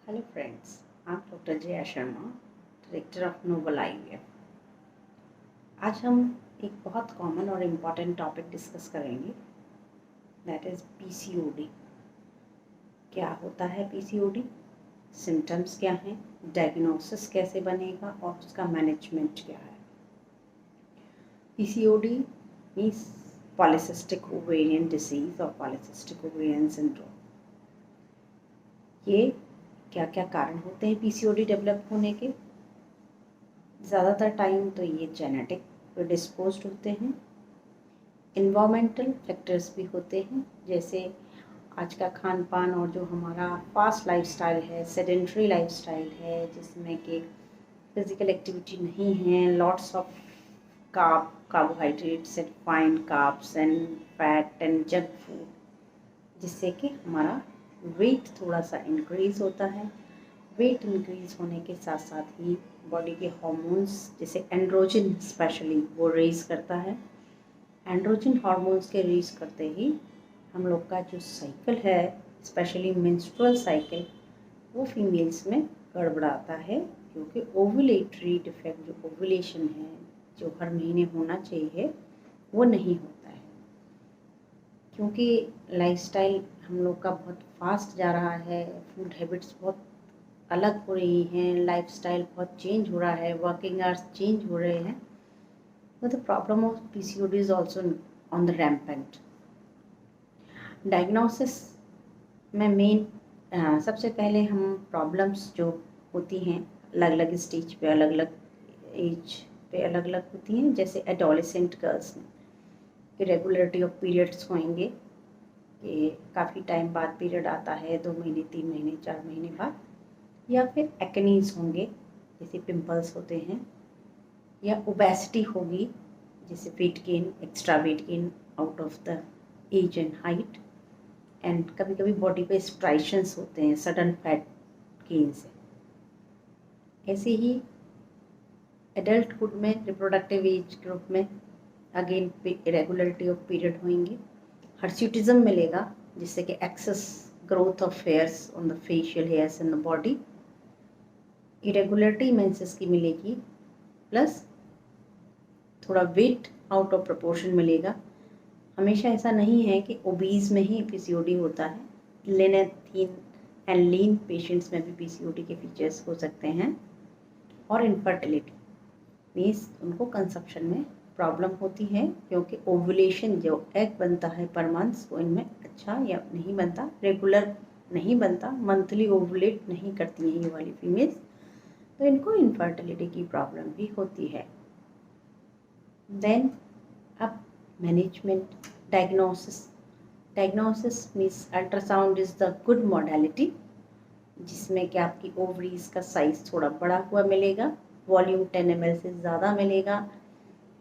Hello friends, I'm Dr. Jaya Sharma, director of noble IVF. आज हम एक बहुत कॉमन और इम्पॉर्टेंट टॉपिक डिस्कस करेंगे, दैट इज़ पीसीओडी। क्या होता है पीसीओडी, सिम्टम्स क्या हैं, डायग्नोसिस कैसे बनेगा और उसका मैनेजमेंट क्या है। PCOD means polycystic ovarian disease और पॉलीसिस्टिक ओवेरियन सिंड्रोम। ये क्या क्या कारण होते हैं पीसीओडी डेवलप होने के? ज़्यादातर टाइम तो ये जेनेटिक प्रेडिस्पोज्ड होते हैं। इन्वामेंटल फैक्टर्स भी होते हैं, जैसे आज का खान पान और जो हमारा फास्ट लाइफस्टाइल है, सेडेंट्री लाइफस्टाइल है, जिसमें कि फिजिकल एक्टिविटी नहीं है, lots of carbohydrates and fine carbs and fat and junk food, जिससे कि हमारा वेट थोड़ा सा इंक्रीज़ होता है। वेट इंक्रीज़ होने के साथ साथ ही बॉडी के हार्मोन्स जैसे एंड्रोजन स्पेशली वो रेज करता है। एंड्रोजन हार्मोन्स के रेज करते ही हम लोग का जो साइकिल है, स्पेशली मेंस्ट्रुअल साइकिल, वो फीमेल्स में गड़बड़ाता है, क्योंकि ओव्यूलेटरी डिफेक्ट, जो ओव्यूलेशन है, जो हर महीने होना चाहिए, वो नहीं होता है। क्योंकि लाइफस्टाइल हम लोग का बहुत फास्ट जा रहा है, फूड हैबिट्स बहुत अलग हो रही हैं, लाइफस्टाइल बहुत चेंज हो रहा है, वर्किंग आवर्स चेंज हो रहे हैं, तो the problem of PCOD is also on the rampant. Diagnosis में मेन सबसे पहले हम प्रॉब्लम्स जो होती हैं अलग अलग स्टेज पे, अलग अलग एज पे अलग अलग होती हैं। जैसे एडोलेसेंट गर्ल्स में इरेगुलरिटी ऑफ पीरियड्स होंगे, कि काफ़ी टाइम बाद पीरियड आता है, 2 महीने 3 महीने 4 महीने बाद, या फिर एक्नीज होंगे जैसे पिंपल्स होते हैं, या ओबेसिटी होगी जैसे weight gain, extra weight gain out of the age and height, and कभी कभी बॉडी पे स्ट्राइशंस होते हैं सडन फैट गेन से। ऐसे ही एडल्टहुड में, रिप्रोडक्टिव एज ग्रुप में अगेन इरेगुलरिटी ऑफ पीरियड होंगे, हर्सूटिज्म मिलेगा जिससे कि excess growth of hairs on the facial hairs in the body, irregularity menses की मिलेगी, प्लस थोड़ा वेट आउट ऑफ प्रोपोर्शन मिलेगा। हमेशा ऐसा नहीं है कि ओबीज में ही पीसीओडी होता है, लेन थीन एंड लीन पेशेंट्स में भी पीसीओडी के फीचर्स हो सकते हैं। और इनफर्टिलिटी मीन्स उनको कंसेप्शन में प्रॉब्लम होती है, क्योंकि ओवुलेशन जो एग बनता है पर मंथ, वो इनमें अच्छा या नहीं बनता, रेगुलर नहीं बनता, मंथली ओवुलेट नहीं करती हैं ये वाली फीमेल्स, तो इनको इनफर्टिलिटी की प्रॉब्लम भी होती है। देन अब management, diagnosis means ultrasound is the good modality, जिसमें कि आपकी ओवरीज का साइज़ थोड़ा बड़ा हुआ मिलेगा, वॉल्यूम 10 ml से ज़्यादा मिलेगा,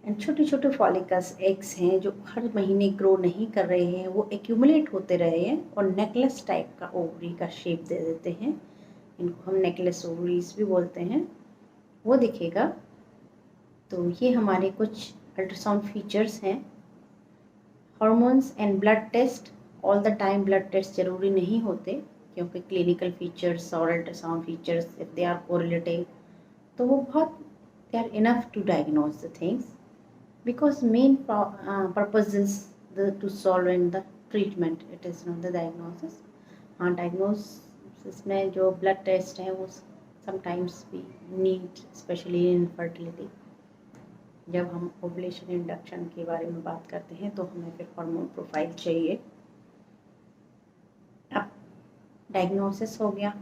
एंड छोटे छोटे फॉलिकल्स एग्स हैं जो हर महीने ग्रो नहीं कर रहे हैं, वो एक्यूमुलेट होते रहे हैं और नेकलेस टाइप का ओवरी का शेप दे देते हैं, इनको हम नेकलेस ओवरीज भी बोलते हैं, वो दिखेगा। तो ये हमारे कुछ अल्ट्रासाउंड फीचर्स हैं। Hormones and blood test, all the time blood test ज़रूरी नहीं होते, क्योंकि क्लिनिकल फीचर्स और ultrasound features if they are correlative, तो वो बहुत they are enough to diagnose the things, because main purpose is to solve in the treatment, it is not the diagnosis. हाँ, diagnosis में जो ब्लड टेस्ट है वो sometimes we need, specially in fertility. जब हम ओवुलेशन इंडक्शन के बारे में बात करते हैं तो हमें फिर हार्मोन प्रोफाइल चाहिए। अब डायग्नोसिस हो गया,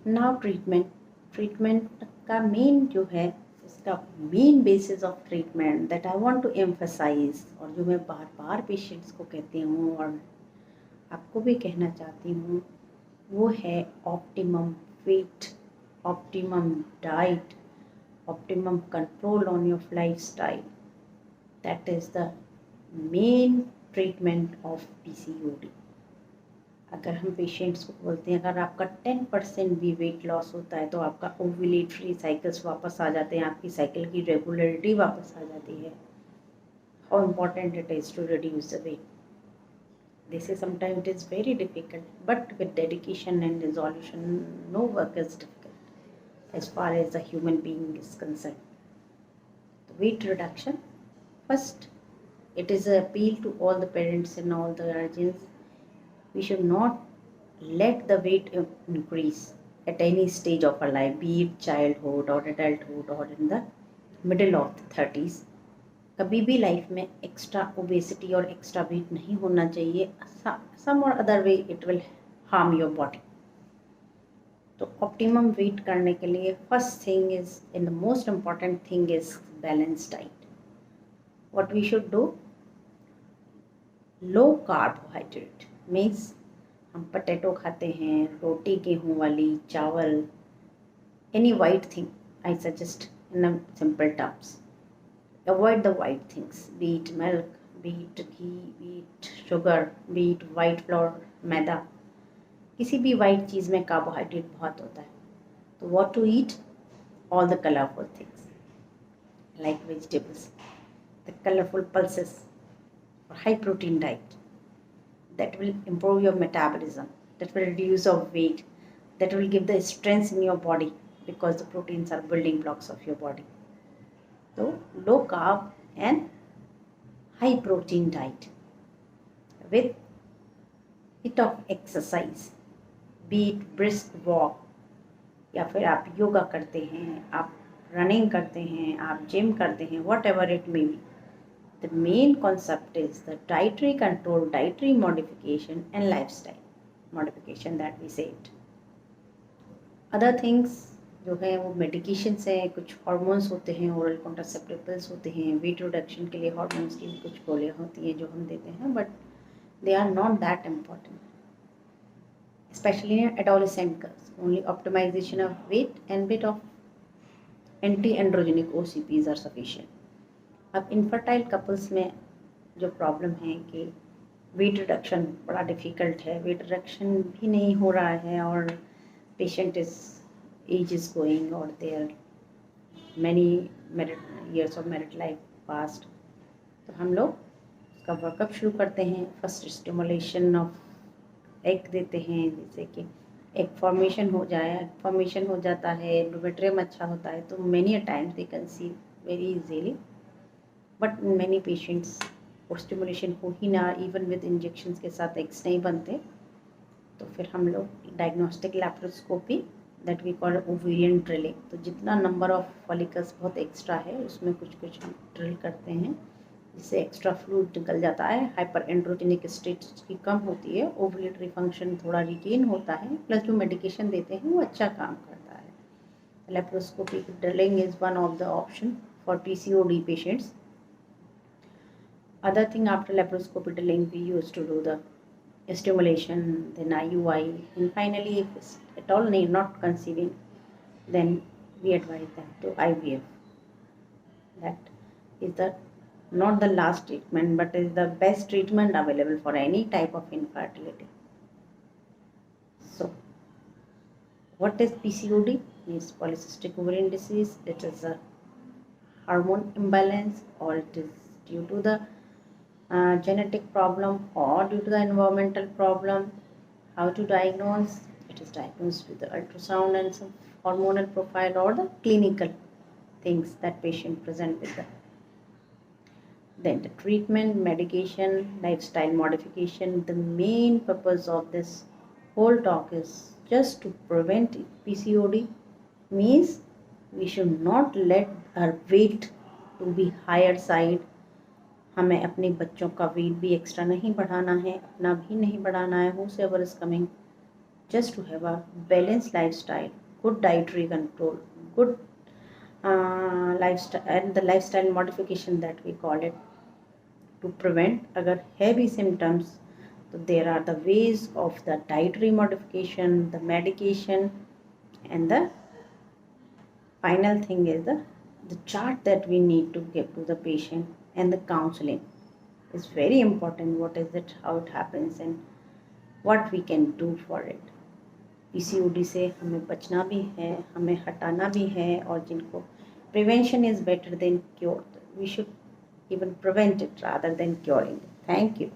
नाउ ट्रीटमेंट का मेन जो है, इसका main basis of treatment that I want to emphasise, और जो मैं बार बार पेशेंट्स को कहती हूँ और आपको भी कहना चाहती हूँ, वो है optimum weight, optimum diet, optimum control on your lifestyle. That is the main treatment of PCOD. अगर हम पेशेंट्स को बोलते हैं अगर आपका 10% भी वेट लॉस होता है तो आपका ओव्यूलेटरी साइकिल्स वापस आ जाते हैं, आपकी साइकिल की रेगुलरिटी वापस आ जाती है। How important it is to reduce the weight. They say sometimes it is very difficult, but with dedication and resolution, no work is difficult as far as a human being is concerned. The weight reduction, first, it is an appeal to all the parents and all the guardians. We should not let the weight increase at any stage of our life, be it childhood or adulthood or in the middle of the 30s. कभी भी life में extra obesity और extra weight नहीं होना चाहिए. Some or other way it will harm your body. तो optimum weight करने के लिए first thing is in the most important thing is balance diet. What we should do, low carbohydrate means हम potato खाते हैं, रोटी गेहूँ वाली, चावल, any white thing. I suggest in simple terms, avoid the white things, be it milk, be it ghee, be it sugar, be it white flour, मैदा. किसी भी white चीज़ में कार्बोहाइड्रेट बहुत होता है. तो what to eat, all the colorful things like vegetables, the colorful pulses, or high protein diet that will improve your metabolism, that will reduce your weight, that will give the strength in your body because the proteins are building blocks of your body. So low carb and high protein diet with bit of exercise, be it brisk walk, या फिर आप योगा करते हैं, आप running करते हैं, आप gym करते हैं, what ever it may be. The main concept is the dietary control, dietary modification and lifestyle modification that we said. Other things जो है वो मेडिकेशंस हैं, कुछ हार्मोन्स होते हैं, ओरल कॉन्ट्रासेप्टिव पिल्स होते हैं, वेट रिडक्शन के लिए हार्मोन्स की कुछ गोलियाँ होती हैं जो हम देते हैं, but they are not that important, specially in adolescent girls. Only optimisation of weight and bit of anti androgenic OCPs are sufficient. अब इनफर्टाइल कपल्स में जो प्रॉब्लम है कि वेट रिडक्शन बड़ा डिफ़िकल्ट है, वेट रिडक्शन भी नहीं हो रहा है और patient is age is going or there many years of married life past. तो हम लोग उसका वर्कअप शुरू करते हैं. फर्स्ट स्टिमुलेशन ऑफ एग देते हैं, जैसे कि एग फॉर्मेशन हो जाए. एग फॉर्मेशन हो जाता है, एंडोमेट्रियम अच्छा होता है, तो many a times they conceive very easily. But many patients और स्टिमुलेशन हो ही ना, इवन विद इंजेक्शंस के साथ एग्स नहीं बनते. तो फिर हम लोग diagnostic laparoscopy that we call ovarian drilling. तो जितना नंबर ऑफ फॉलिकल्स बहुत एक्स्ट्रा है उसमें कुछ कुछ ड्रिल करते हैं जिससे एक्स्ट्रा फ्लूइड निकल जाता है. हाइपर एंड्रोजेनिक स्टेट की कम होती है, ओवुलेटरी फंक्शन थोड़ा रिटेन होता है, प्लस जो मेडिकेशन देते हैं वो अच्छा काम करता है. Laparoscopy drilling is one of the option for PCOD patients. Other thing, after laparoscopy drilling we used to do the stimulation, then IUI, and finally if at all not conceiving, then we advise them to IVF. That is the not the last treatment but is the best treatment available for any type of infertility. So what is PCOD? Is polycystic ovarian disease. It is a hormone imbalance, or it is due to the genetic problem or due to the environmental problem. How to diagnose? It is diagnosed with the ultrasound and some hormonal profile or the clinical things that patient present with them. Then the treatment, medication, lifestyle modification. The main purpose of this whole talk is just to prevent PCOD. Means we should not let our weight to be higher side. हमें अपने बच्चों का wait भी extra नहीं बढ़ाना है, अपना भी नहीं बढ़ाना है. whosoever is coming, just to have a balanced lifestyle, good dietary control, good lifestyle and the lifestyle modification that we call it to prevent. अगर है भी symptoms तो there are the ways of the dietary modification, the medication, and the final thing is the chart that we need to give to the patient. And the counseling is very important. What is it, how it happens, and what we can do for it. PCOD से हमें बचना भी है, हमें हटाना भी है, और जिनको prevention is better than cure, we should even prevent it rather than curing it. Thank you.